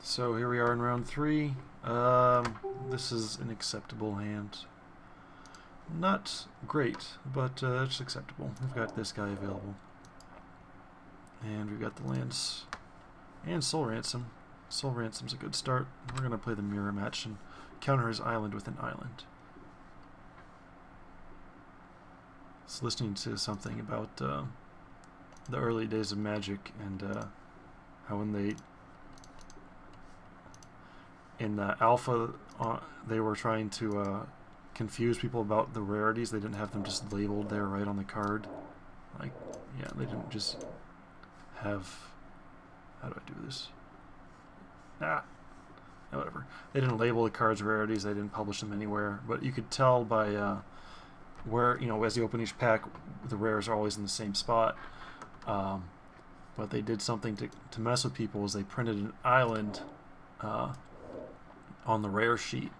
So here we are in round 3. This is an acceptable hand. Not great, but it's acceptable. We've got this guy available. And we've got the lands. And Soul Ransom. Soul Ransom's a good start. We're going to play the mirror match and counter his island with an island. I was listening to something about the early days of Magic and how when they in Alpha they were trying to confuse people about the rarities. They didn't have them just labeled there right on the card. Like, yeah, they didn't just have... How do I do this? Whatever. They didn't label the cards rarities. They didn't publish them anywhere. But you could tell by where, you know, as you open each pack, the rares are always in the same spot. But they did something to mess with people. Is they printed an island on the rare sheet.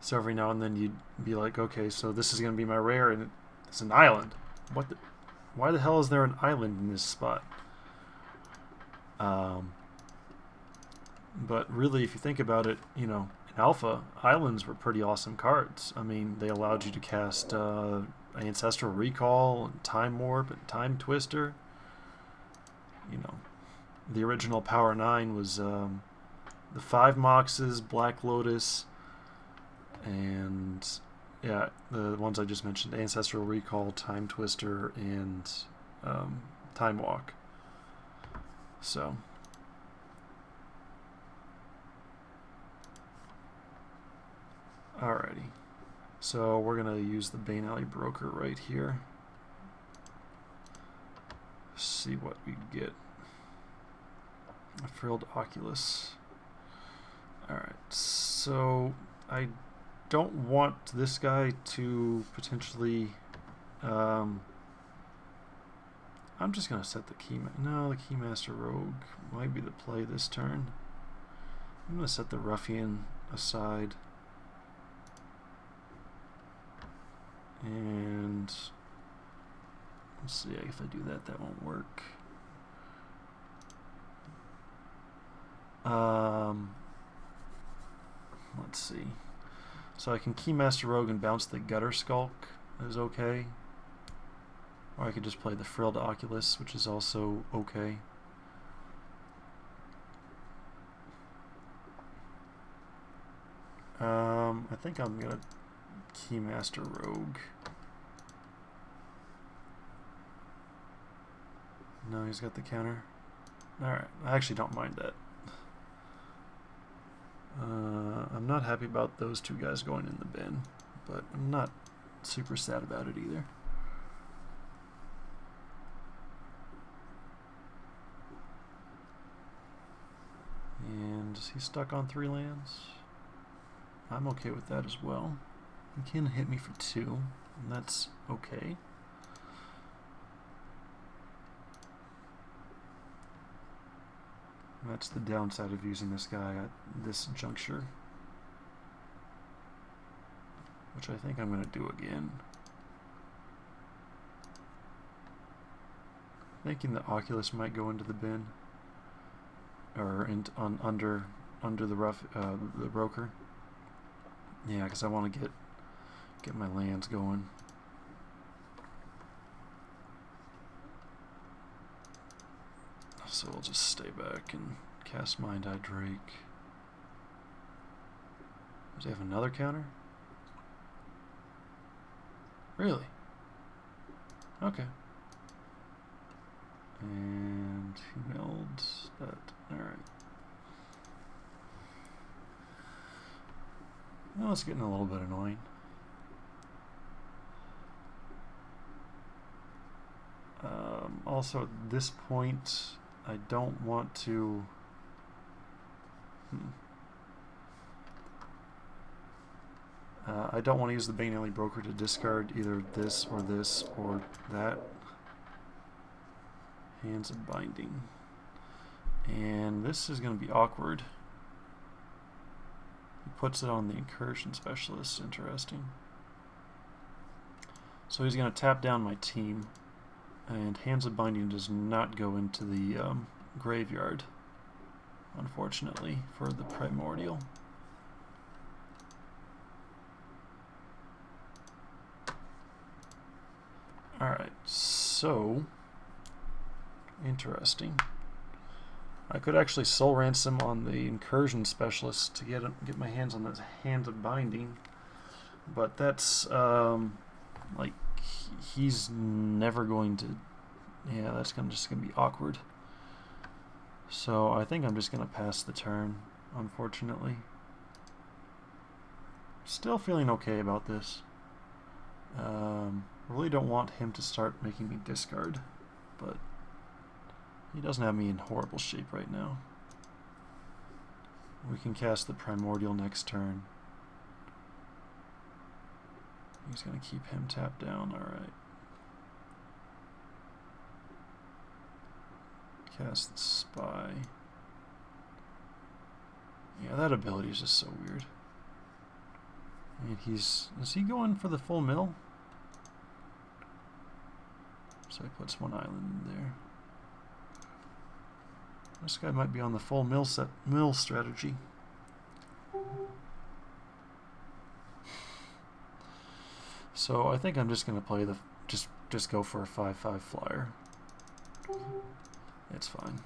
So every now and then you'd be like, okay, so this is going to be my rare, and it's an island. Why the hell is there an island in this spot? But really, if you think about it, you know, in Alpha, islands were pretty awesome cards. I mean, they allowed you to cast Ancestral Recall, and Time Warp, and Time Twister. You know, the original Power 9 was the 5 Moxes, Black Lotus, and yeah, the ones I just mentioned, Ancestral Recall, Time Twister, and Time Walk. So... Alrighty, so we're going to use the Bane Alley Broker right here. See what we get. A Frilled Oculus. Alright, so I don't want this guy to potentially... I'm just going to set the the Keymaster Rogue might be the play this turn. I'm going to set the Ruffian aside. And let's see, if I do that, that won't work. Let's see. So I can Keymaster Rogue and bounce the Gutter Skulk is okay. Or I could just play the Frilled Oculus, which is also okay. I think I'm gonna Keymaster Rogue. No, he's got the counter. Alright, I actually don't mind that. I'm not happy about those two guys going in the bin, but I'm not super sad about it either. And is he stuck on 3 lands? I'm okay with that as well. He can hit me for 2, and that's okay. That's the downside of using this guy at this juncture, which I think I'm going to do again. Thinking the Oculus might go into the bin, or under the broker. Yeah, because I want to get my lands going. So we'll just stay back and cast Mind Eye Drake. Does he have another counter? Really? Okay. And he melds that. Alright. Well, it's getting a little bit annoying. Also, at this point, I don't want to... I don't want to use the Bane Alley Broker to discard either this or that. Hands of Binding. And this is going to be awkward. He puts it on the Incursion Specialist. Interesting. So he's going to tap down my team. And Hands of Binding does not go into the graveyard. unfortunately, for the primordial. Alright, so interesting. I could actually soul ransom on the incursion specialist to get my hands on those hands of binding, but that's like he's never going to. Yeah, that's just gonna be awkward. So I think I'm just gonna pass the turn, unfortunately. Still feeling okay about this. Really don't want him to start making me discard, but he doesn't have me in horrible shape right now. We can cast the primordial next turn. He's going to keep him tapped down, alright. Cast the spy. Yeah, that ability is just so weird. And is he going for the full mill? So he puts one island in there. This guy might be on the full mill strategy. So I think I'm just gonna play the just go for a 5/5 flyer. It's fine.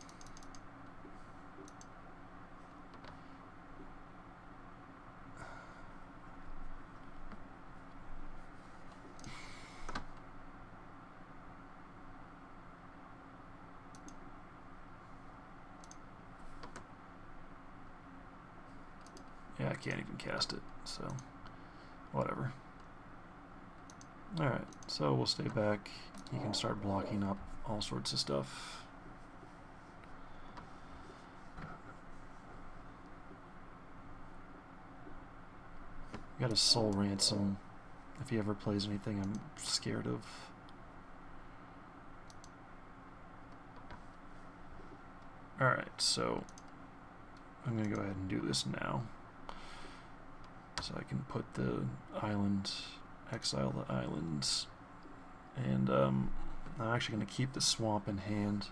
Yeah, I can't even cast it, so whatever. Alright, so we'll stay back. He can start blocking up all sorts of stuff. Got a soul ransom if he ever plays anything I'm scared of. Alright, so I'm going to go ahead and do this now. So I can put the island, exile the islands, and I'm actually going to keep the swamp in hand.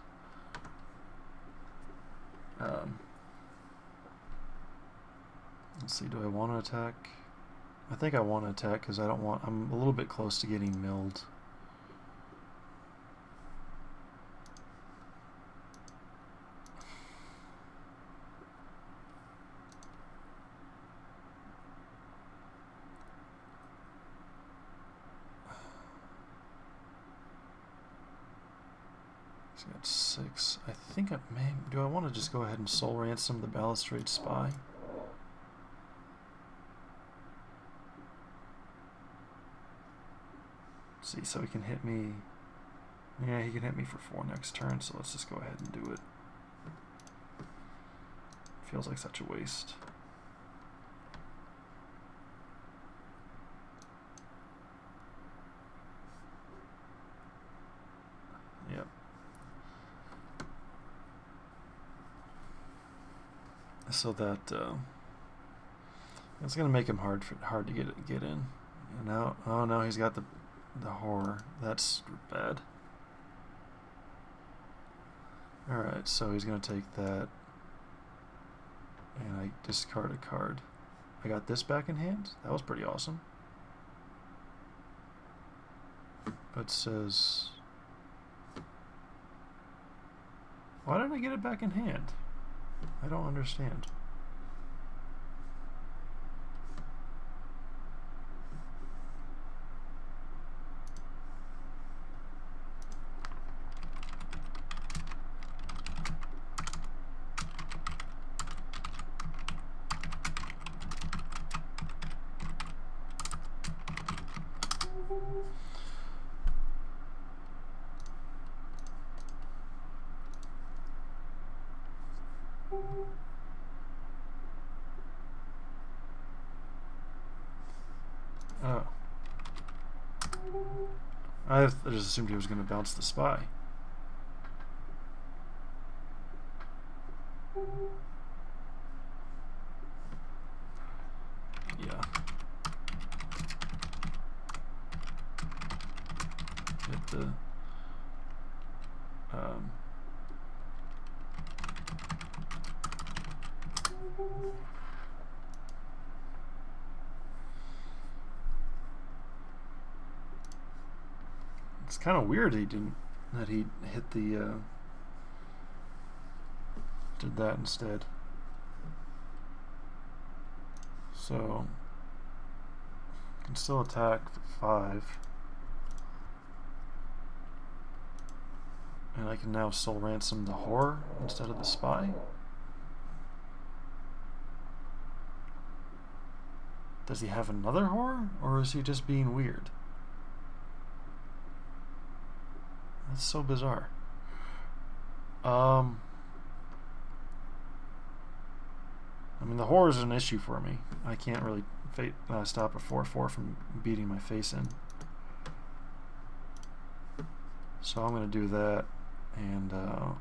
Let's see, do I want to attack? I think I want to attack because I'm a little bit close to getting milled. He's got 6. I think I may. Do I want to just go ahead and soul ransom the balustrade spy? See, so he can hit me. Yeah, he can hit me for 4 next turn, so let's just go ahead and do it. Feels like such a waste. Yep. So that it's gonna make him hard to get in. And now, oh no, he's got the horror. That's bad. Alright, so he's going to take that, and I discard a card. I got this back in hand? That was pretty awesome. It says... Why did I get it back in hand? I don't understand. Oh. I just assumed he was going to bounce the spy. Yeah. Hit the... It's kind of weird he hit the did that instead. So can still attack for 5. And I can now soul ransom the whore instead of the spy. Does he have another whore, or is he just being weird? That's so bizarre. I mean, the whore is an issue for me. I can't really stop a 4/4 from beating my face in. So I'm going to do that, and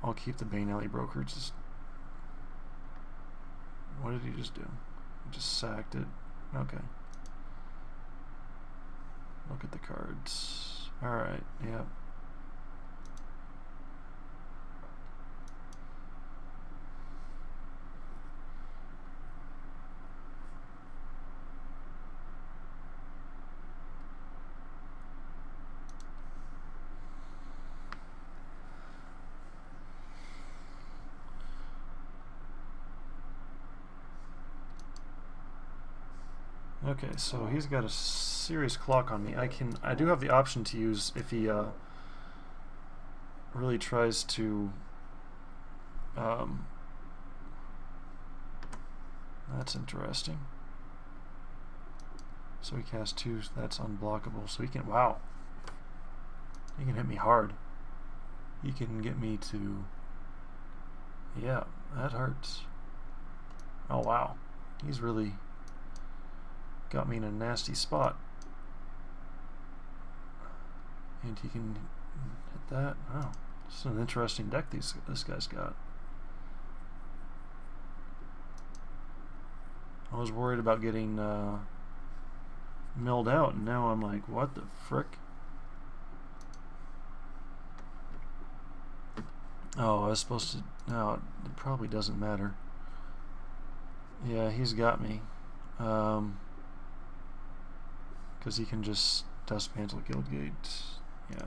I'll keep the Bane Alley Broker. What did he just do? He just sacked it. Okay. Look at the cards. Alright, yep. Okay, so he's got a serious clock on me. I do have the option to use if he really tries to that's interesting. So he casts 2, that's unblockable. So he can, wow. He can hit me hard. He can get me to, yeah, that hurts. Oh wow. He's really got me in a nasty spot. And he can hit that. Oh, this is an interesting deck this guy's got. I was worried about getting milled out, and now I'm like, what the frick? Oh, I was supposed to... No, it probably doesn't matter. Yeah, he's got me. Because he can just Dust Mantle Guildgate. Yeah.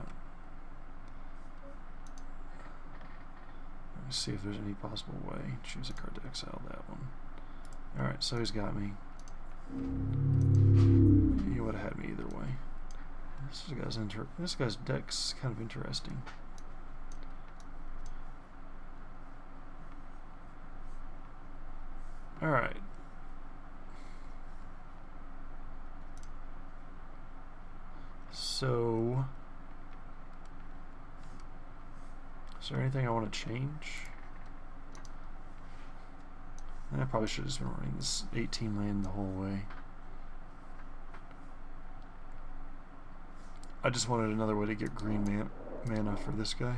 Let me see if there's any possible way. Choose a card to exile that one. Alright, so he's got me. He would have had me either way. This guy's deck's kind of interesting. Alright. So, is there anything I want to change? I probably should have just been running this 18 land the whole way. I just wanted another way to get green mana for this guy.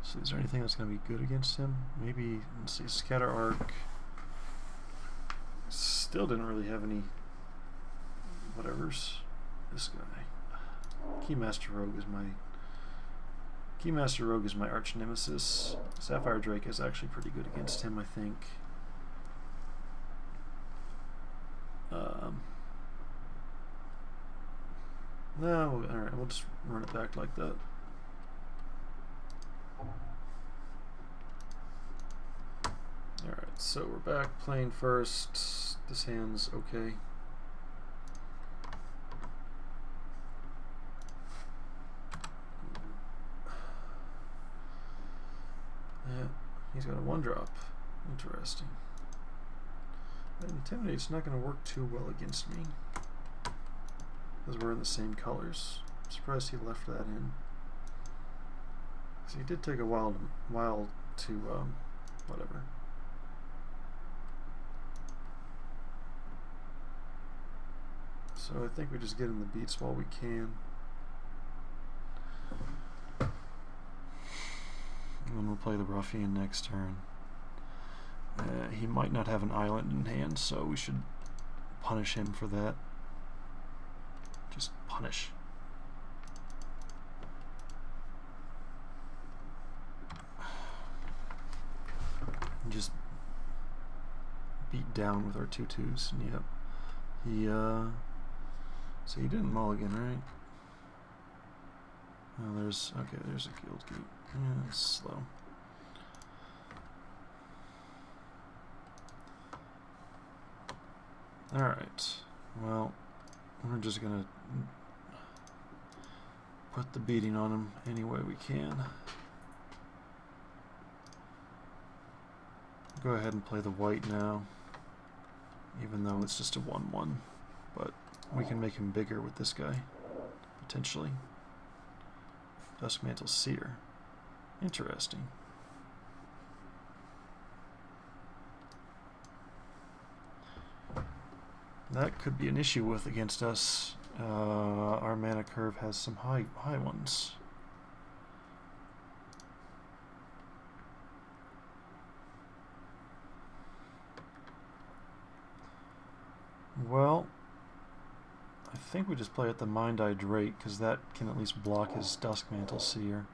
So is there anything that's going to be good against him? Maybe, let's see, Scatter Arc. Still didn't really have any whatevers. This guy. Keymaster Rogue is my arch nemesis. Sapphire Drake is actually pretty good against him, I think. No, alright, we'll just run it back like that. Alright, so we're back playing first. This hand's okay. Yeah, he's got a 1-drop. Interesting. That Intimidate's not going to work too well against me, because we're in the same colors. I'm surprised he left that in. So he did take a while to whatever. So I think we just get in the beats while we can. And then we'll play the Ruffian next turn. He might not have an island in hand, so we should punish him for that. Just Punish. Just beat down with our 2/2s. Yep. He so he didn't mulligan, right? Oh, there's a guild gate. Yeah, it's slow. All right. Well, we're just gonna put the beating on him any way we can. Go ahead and play the white now, even though it's just a 1/1, but we can make him bigger with this guy, potentially. Duskmantle Seer. Interesting. That could be an issue with against us. Our mana curve has some high ones. Well, I think we just play at the Mind-Eye Drake, because that can at least block his Duskmantle Seer.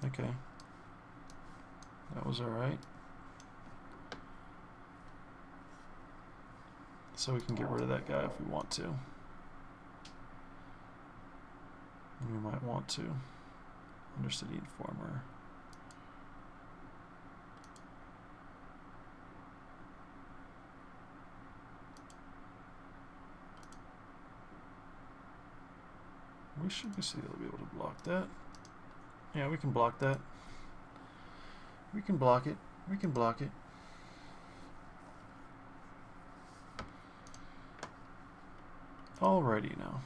Okay. That was alright. So we can get rid of that guy if we want to. We might want to. Undercity Informer. We should be able to block that. Yeah, we can block that. We can block it. We can block it. Alrighty now.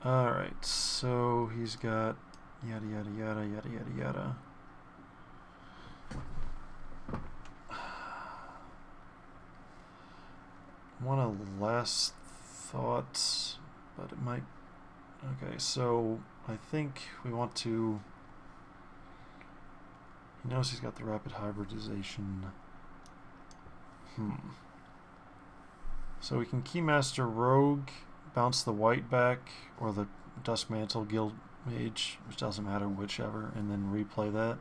Alright, so he's got yada yada yada yada yada yada. One of the last thoughts, but it might. Okay, so I think we want to. He knows he's got the rapid hybridization. So we can Keymaster Rogue, bounce the white back, or the Duskmantle Guild Mage, which doesn't matter, whichever, and then replay that,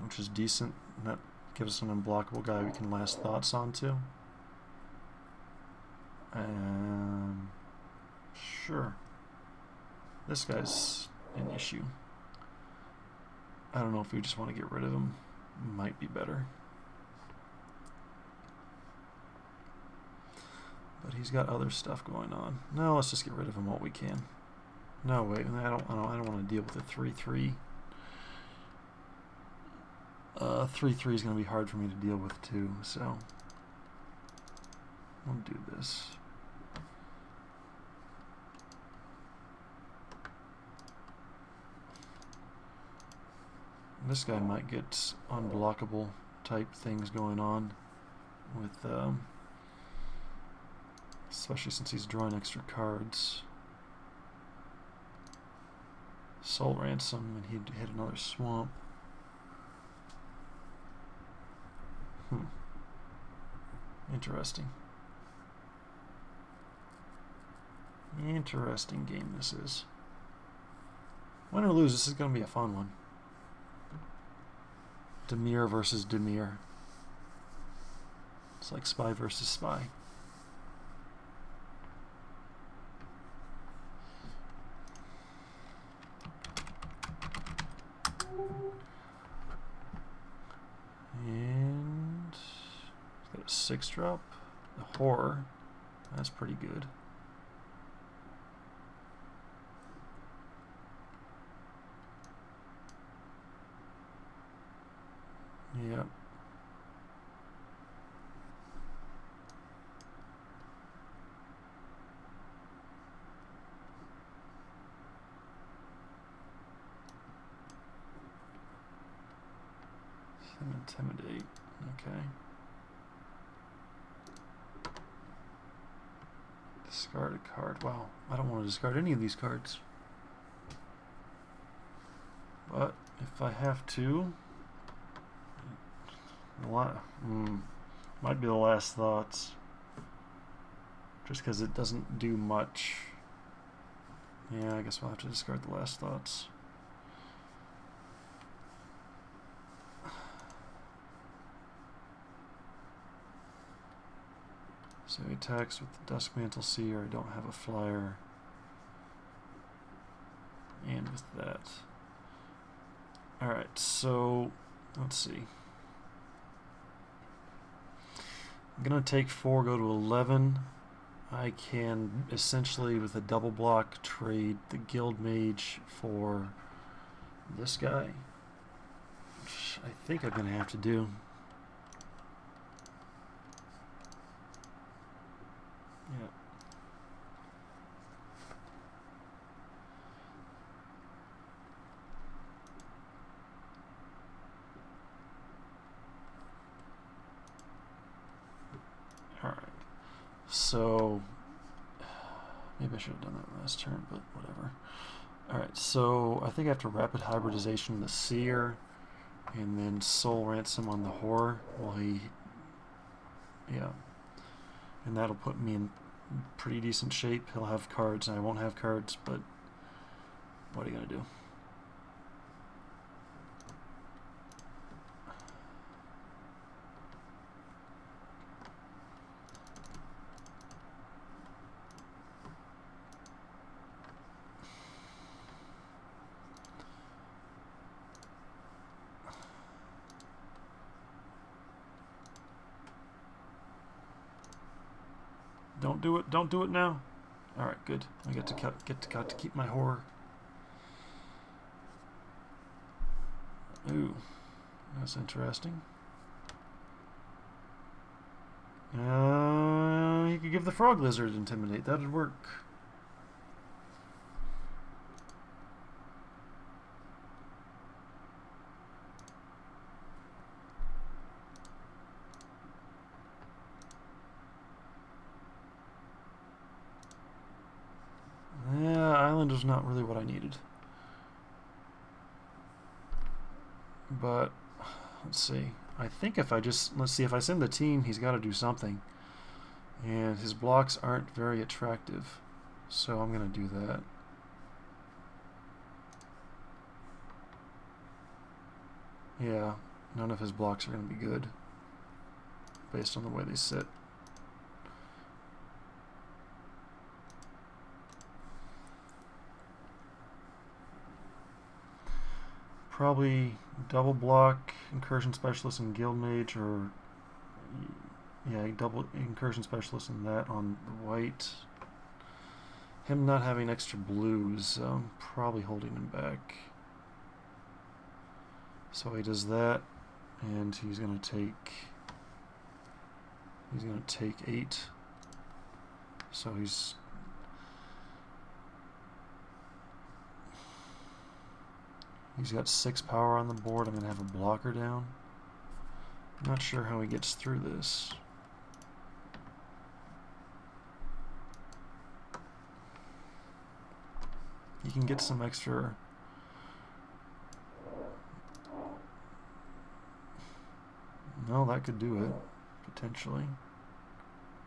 which is decent. And that gives us an unblockable guy we can last thoughts onto. Sure. This guy's an issue. I don't know if we just want to get rid of him. Might be better. But he's got other stuff going on. No, let's just get rid of him while we can. No, wait, I don't want to deal with a 3/3. 3/3 is going to be hard for me to deal with too, so we'll do this. This guy might get unblockable type things going on with especially since he's drawing extra cards. Soul Ransom, and he'd hit another swamp. Interesting. Interesting game this is. Win or lose, this is going to be a fun one. Demir versus Demir. It's like spy versus spy. And he's got a 6-drop. The Horror. That's pretty good. Yep. Intimidate. Okay. Discard a card. Wow, I don't want to discard any of these cards. But if I have to, might be the last thoughts. Just because it doesn't do much. Yeah, I guess we'll have to discard the last thoughts. So he attacks with the Duskmantle Seer. I don't have a flyer. And with that. Alright, so let's see. I'm going to take 4, go to 11. I can essentially, with a double block, trade the Guild Mage for this guy, which I think I'm going to have to do. Yeah. Alright. So, maybe I should have done that last turn, but whatever. Alright, so I think I have to Rapid Hybridization the Seer, and then Soul Ransom on the Horror while he... Yeah. And that'll put me in pretty decent shape. He'll have cards, and I won't have cards, but what are you going to do? Don't do it. Don't do it now. All right, good. I get to keep my horror. Ooh, that's interesting. You could give the Frog Lizard Intimidate. That'd work. Islander's not really what I needed. But let's see. I think if I just, let's see, if I send the team, he's got to do something. And his blocks aren't very attractive. So I'm going to do that. Yeah, none of his blocks are going to be good based on the way they sit. Probably double block Incursion Specialist and Guild Mage, or yeah, double Incursion Specialist and that on the white. Him not having extra blues, probably holding him back. So he does that, and he's gonna take 8. So he's got 6 power on the board. I'm going to have a blocker down. I'm not sure how he gets through this. He can get some extra... No, that could do it, potentially.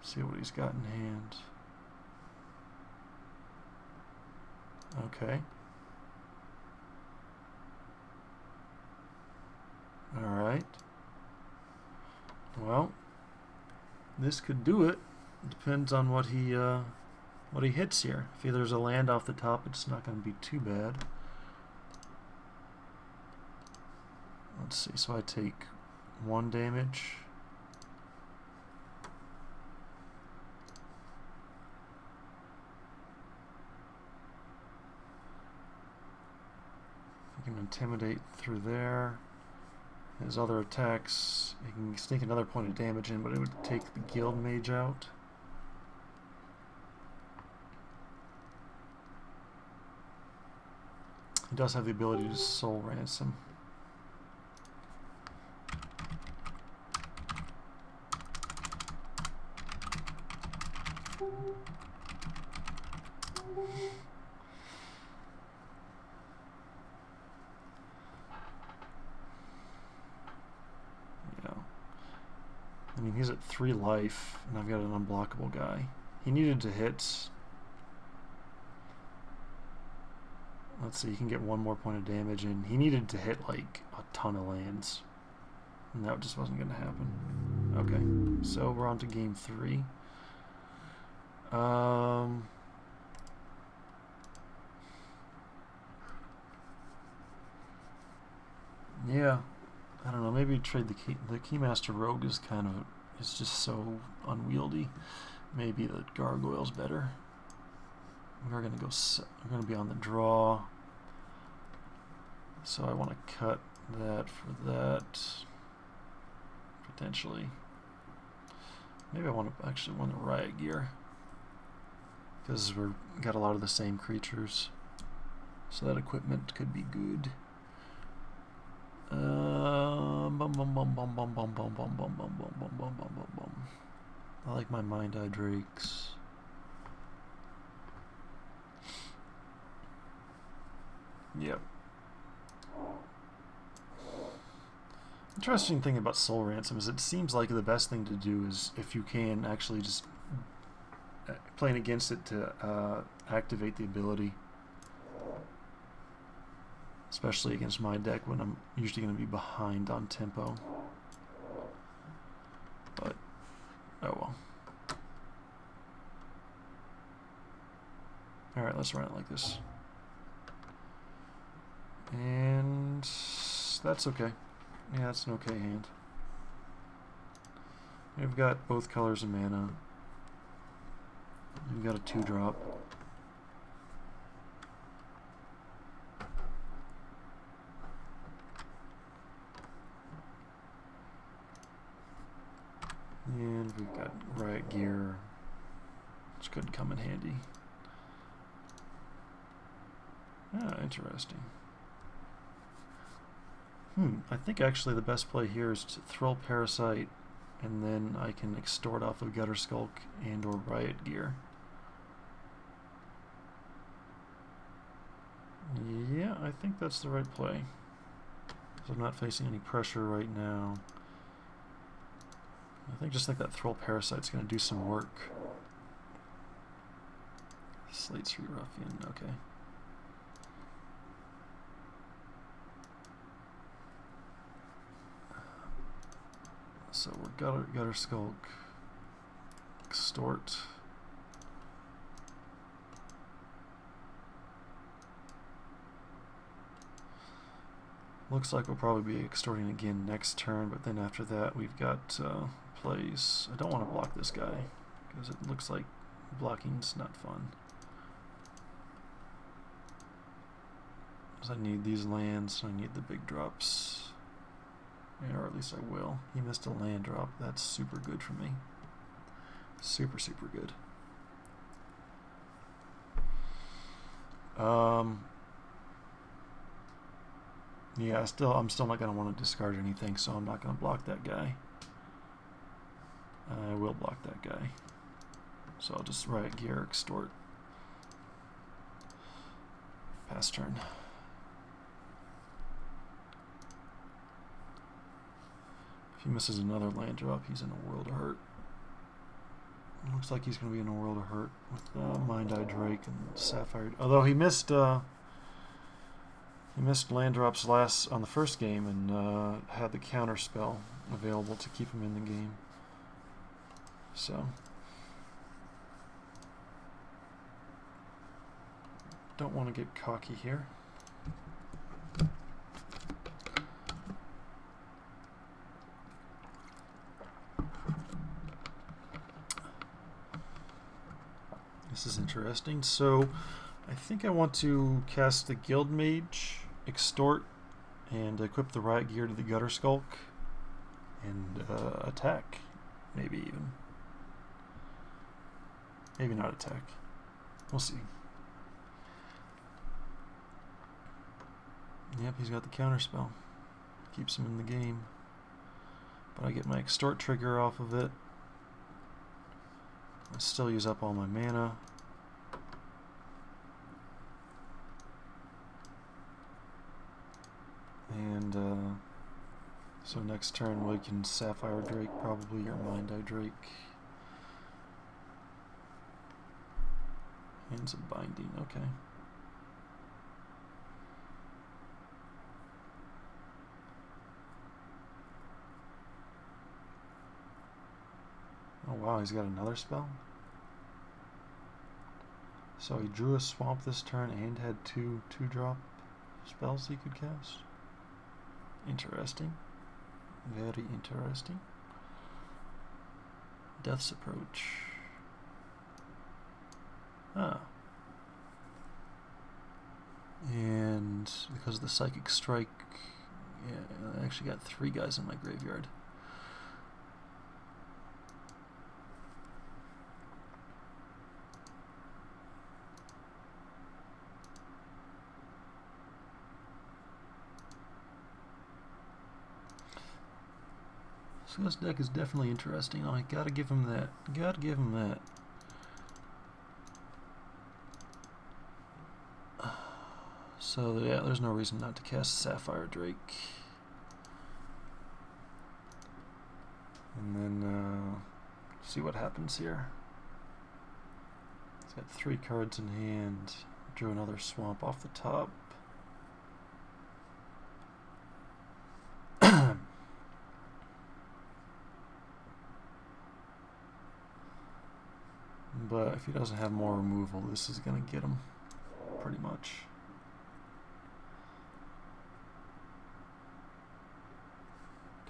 See what he's got in hand. Okay. Alright. Well, this could do it. Depends on what he hits here. If there's a land off the top, it's not going to be too bad. Let's see, so I take 1 damage. I can intimidate through there. His other attacks, he can sneak another point of damage in, but it would take the Guild Mage out. He does have the ability to Soul Ransom. Yeah. I mean, he's at 3 life, and I've got an unblockable guy. He needed to hit... Let's see, he can get 1 more point of damage, and he needed to hit, like, a ton of lands. And that just wasn't going to happen. Okay, so we're on to game 3. Yeah, I don't know, maybe trade the Keymaster Rogue is kind of... It's just so unwieldy. Maybe the Gargoyle's better. We're gonna be on the draw. So I want to cut that for that. Potentially. Maybe I want to actually want the Riot Gear. Because we've got a lot of the same creatures. So that equipment could be good. I like my Mind Eye Drakes. Yep. Interesting thing about Soul Ransom is it seems like the best thing to do is, if you can, actually just playing against it to activate the ability. Especially against my deck when I'm usually going to be behind on tempo. But, oh well. Alright, let's run it like this. And that's okay. Yeah, that's an okay hand. We've got both colors of mana. We've got a 2-drop. And we've got Riot Gear, which could come in handy. Ah, interesting. I think actually the best play here is to Thrill Parasite, and then I can extort off of Gutter Skulk and or Riot Gear. Yeah, I think that's the right play. So I'm not facing any pressure right now. I think just like that Thrill Parasite's going to do some work. Slate 3 Ruffian, okay. So we're Gutter Skulk, Extort. Looks like we'll probably be extorting again next turn, but then after that we've got plays. I don't want to block this guy because it looks like blocking's not fun. Because I need these lands, I need the big drops. Yeah, or at least I will. He missed a land drop. That's super good for me. Super, super good. Yeah, I'm still not going to want to discard anything, so I'm not going to block that guy. I will block that guy. So I'll just Riot Gear, Extort. Pass turn. If he misses another land drop, he's in a world of hurt. Looks like he's going to be in a world of hurt with Mind Eye Drake and Sapphire. Although he missed land drops on the first game and had the counter spell available to keep him in the game. So don't want to get cocky here. This is interesting. So I think I want to cast the Guild Mage, Extort, and equip the Riot Gear to the Gutter Skulk, and attack, maybe even. Maybe not attack. We'll see. Yep, he's got the counter spell. Keeps him in the game. But I get my Extort trigger off of it. I still use up all my mana. And so next turn we can Sapphire Drake probably, or Mind Eye Drake. Hands of Binding, okay. Oh wow, he's got another spell? So he drew a swamp this turn and had two 2-drop spells he could cast. Interesting. Very interesting. Death's Approach. Ah. And because of the Psychic Strike, yeah, I actually got 3 guys in my graveyard. So this deck is definitely interesting. I gotta give him that. Gotta give him that. So yeah, there's no reason not to cast Sapphire Drake. And then see what happens here. He's got 3 cards in hand. Drew another swamp off the top. But if he doesn't have more removal, this is going to get him, pretty much.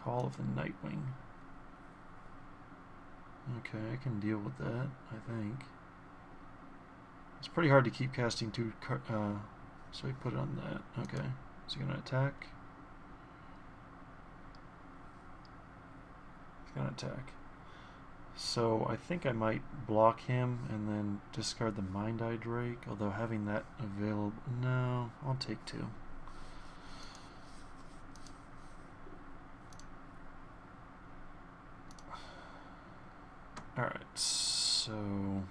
Call of the Nightwing. Okay, I can deal with that, I think. It's pretty hard to keep casting 2 so he put it on that. Okay, is he going to attack? He's going to attack. So I think I might block him and then discard the Mind Eye Drake, although having that available... No, I'll take 2. Alright, so...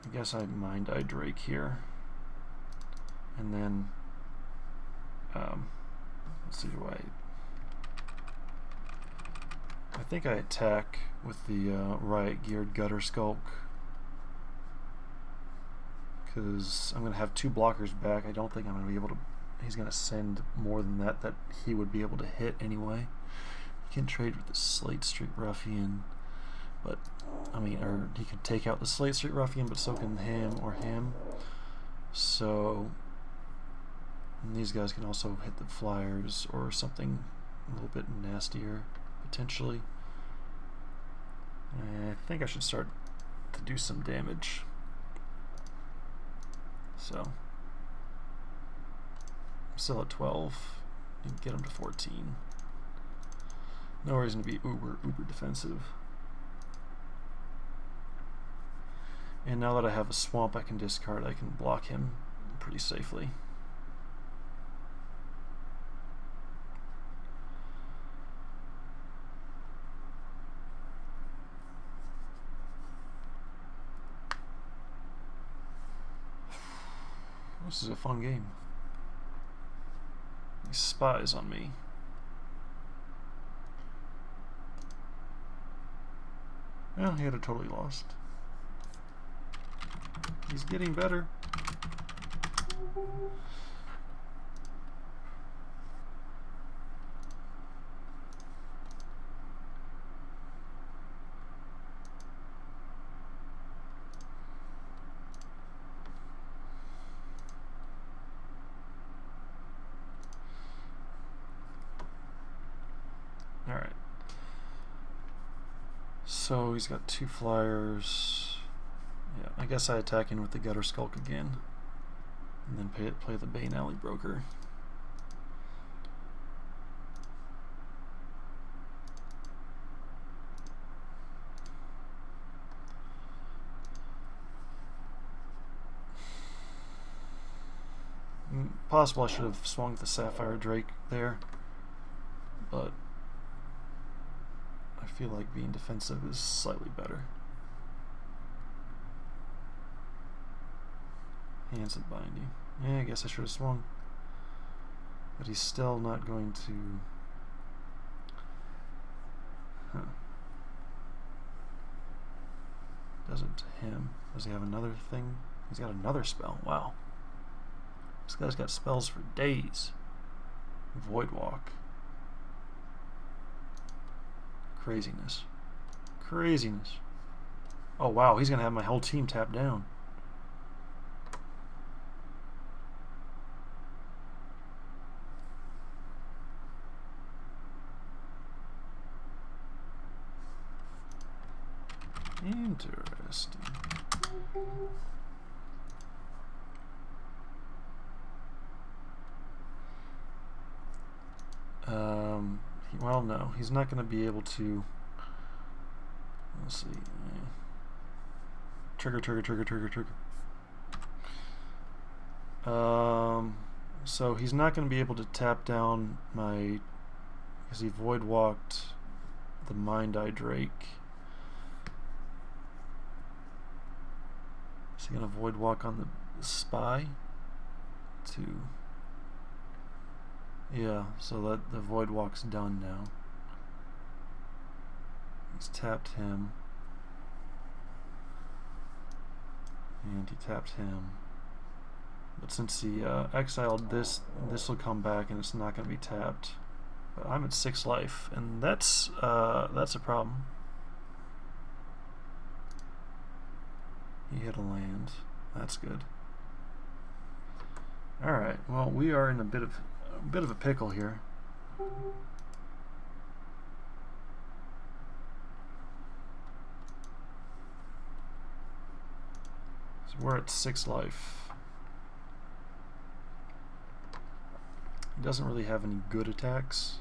I guess I Mind Eye Drake here. And then... let's see, I think I attack with the Riot Geared Gutter Skulk, because I'm going to have 2 blockers back. I don't think I'm going to be able to... He's going to send more than that he would be able to hit anyway. He can trade with the Slate Street Ruffian, but I mean, or he could take out the Slate Street Ruffian, but so can him or him. So and these guys can also hit the flyers or something a little bit nastier. Potentially. I think I should start to do some damage. So I'm still at 12. And get him to 14. No reason to be uber defensive. And now that I have a swamp I can discard, I can block him pretty safely. This is a fun game. He spies on me. Well, he had it totally lost. He's getting better. Alright. So he's got 2 flyers. Yeah, I guess I attack in with the Gutter Skulk again. And then play the Bane Alley Broker. Possible I should have swung the Sapphire Drake there, but I feel like being defensive is slightly better. Hands of Binding. Yeah, I guess I should have swung. But he's still not going to... Huh. Does it to him. Does he have another thing? He's got another spell. Wow. This guy's got spells for days. Void Walk. Craziness. Craziness. Oh wow, he's gonna have my whole team tapped down. Interesting. Well, no, he's not going to be able to. Let's see. Trigger, trigger, trigger, trigger, trigger. So he's not going to be able to tap down my, because he void walked the Mind Eye Drake. Is he going to void walk on the Spy? Yeah, so that the void walk's done now. He's tapped him. And he tapped him. But since he exiled this, this will come back and it's not going to be tapped. But I'm at 6 life, and that's a problem. He hit a land. That's good. All right. Well, we are in a bit of a pickle here. So we're at 6 life. He doesn't really have any good attacks.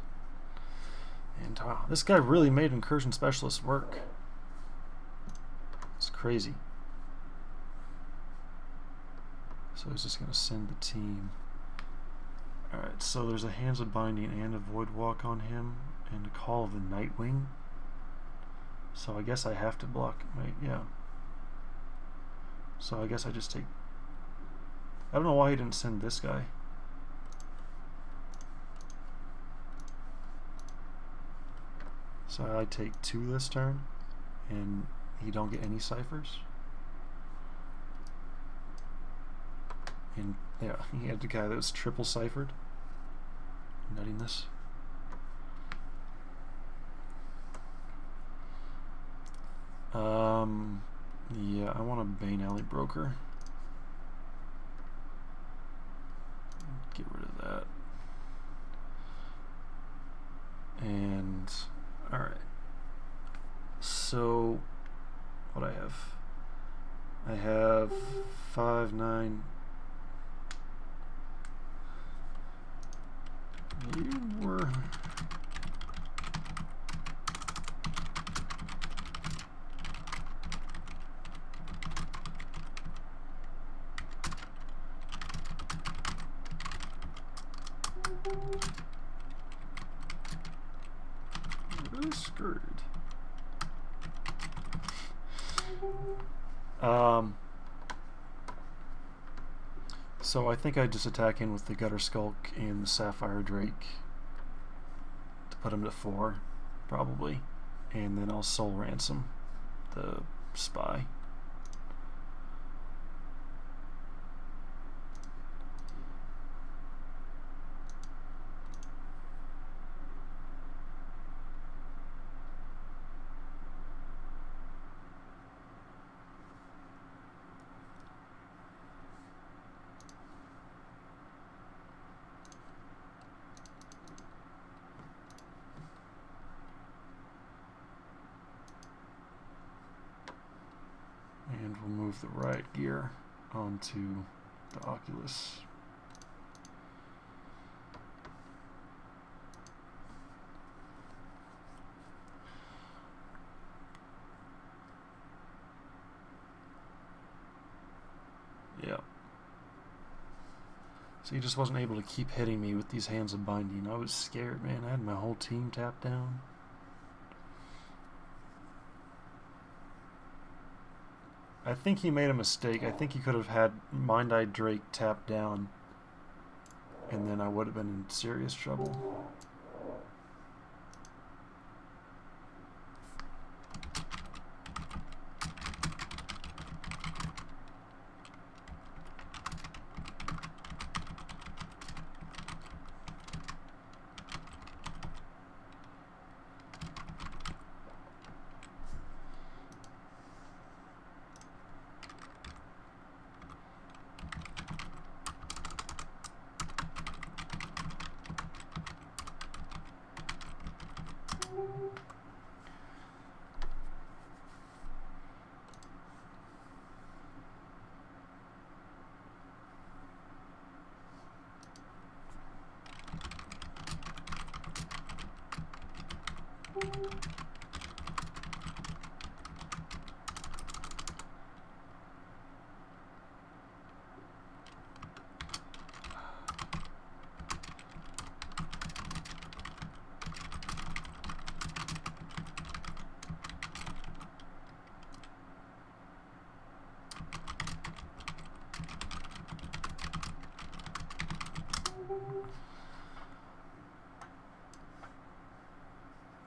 And wow, this guy really made Incursion Specialist work. It's crazy. So he's just going to send the team. Alright, so there's a Hands of Binding and a Void Walk on him, and a Call of the Nightwing. So I guess I have to block my, yeah. So I guess I just take, I don't know why he didn't send this guy. So I take 2 this turn, and he don't get any ciphers. And yeah, he had the guy that was triple ciphered. Nuttiness. Yeah, I want a Bane Alley Broker. Get rid of that. And alright. So what I have 5, 9. You were really screwed. So I think I just attack in with the Gutter Skulk and the Sapphire Drake to put him to 4, probably, and then I'll Soul Ransom the Spy. And we'll move the right gear onto the Oculus. Yeah. So he just wasn't able to keep hitting me with these Hands of Binding. I was scared, man. I had my whole team tapped down. I think he made a mistake. I think he could have had Mind-Eyed Drake tap down, and then I would have been in serious trouble.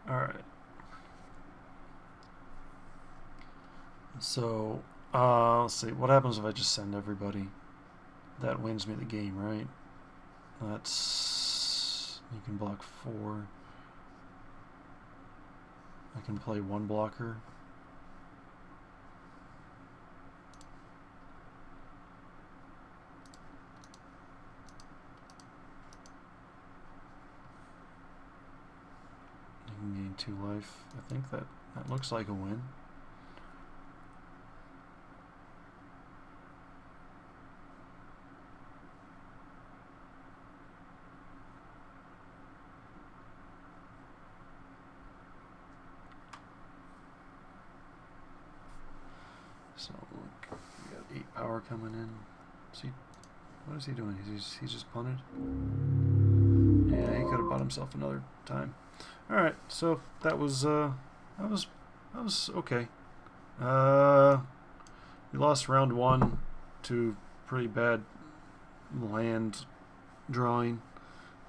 Alright. So, let's see. What happens if I just send everybody? That wins me the game, right? That's... You can block 4. I can play 1 blocker. You can gain 2 life. I think that looks like a win. So look, we got 8 power coming in. See, what is he doing? He's just punted. Yeah, he could have bought himself another time. All right, so that was okay. We lost round 1 to pretty bad land drawing,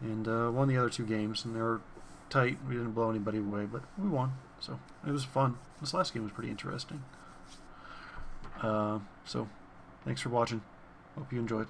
and won the other 2 games, and they were tight. We didn't blow anybody away, but we won, so it was fun. This last game was pretty interesting. So thanks for watching. Hope you enjoyed.